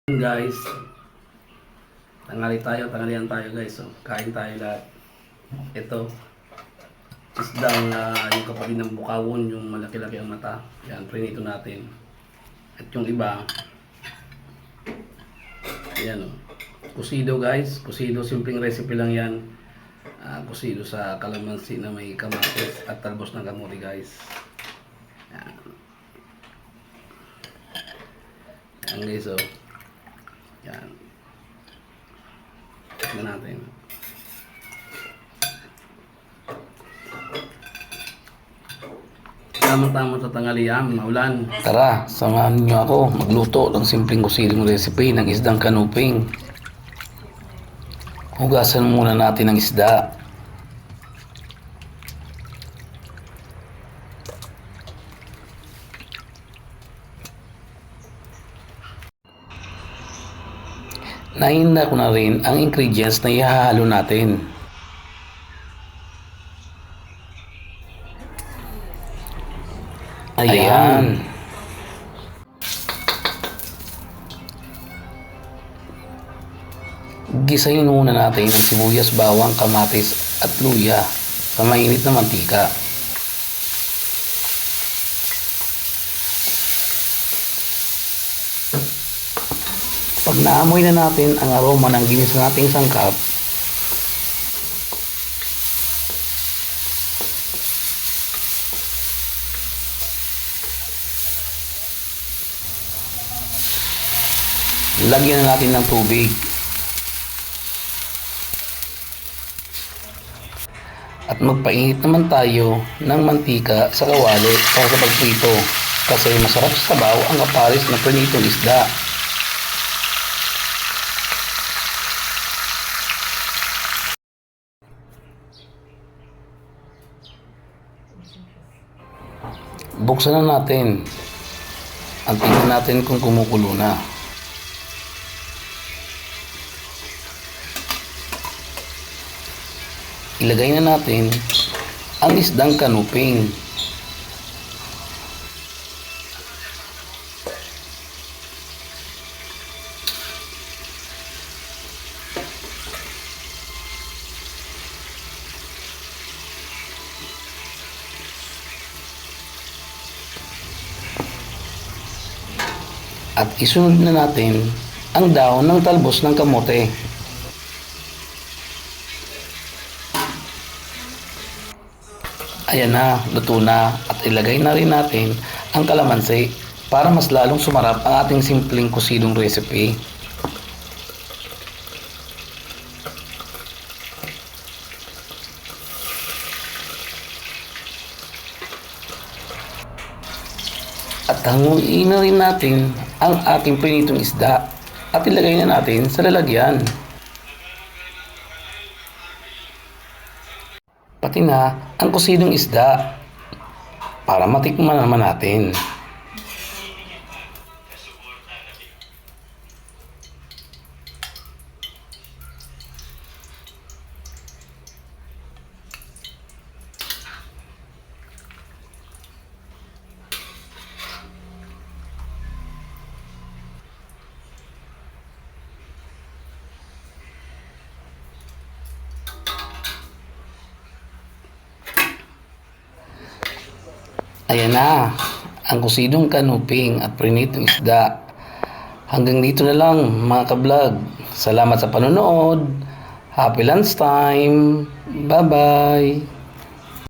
Guys, tanghalian tayo guys. So, kain tayo lahat. Ito, isdang yung kapatid ng bukawon, yung malaki-laki ang mata. Yan, prinito natin. At yung iba, yan o. Kusido guys, kusido, simpleng recipe lang yan. Kusido sa kalamansi na may kamatis at talbos ng kamote guys. Yan. Yan guys o. Yan. Tignan natin. Tama-tama sa tanghalian, maulan. Tara, samahan niyo ako magluto ng simpleng kusiling recipe ng isdang kanuping. Hugasan muna natin ang isda. Nahinda ko na rin ang ingredients na ihahalo natin. Ayan. Gisahin muna natin ang sibuyas, bawang, kamatis at luya sa mainit na mantika. Pag naamoy na natin ang aroma ng ginisa nating sangkap, lagyan na natin ng tubig. At magpainit naman tayo ng mantika sa kawali para sa pagprito, kasi masarap sa sabaw ang kapares na prinitong isda. Buksan na natin at tingnan natin kung kumukulo na. Ilagay na natin ang isdang kanuping. At isunod na natin ang dahon ng talbos ng kamote. Ayan na, luto na, at ilagay na rin natin ang kalamansi para mas lalong sumarap ang ating simpleng kusidong recipe. At hanguin na rin natin ang ating prinitong isda at ilagay na natin sa lalagyan. Pati na ang kusidong isda para matikman naman natin. Ayan na, ang kusidong kanuping at prinitong isda. Hanggang dito na lang mga ka-vlog. Salamat sa panonood. Happy lunchtime. Bye-bye.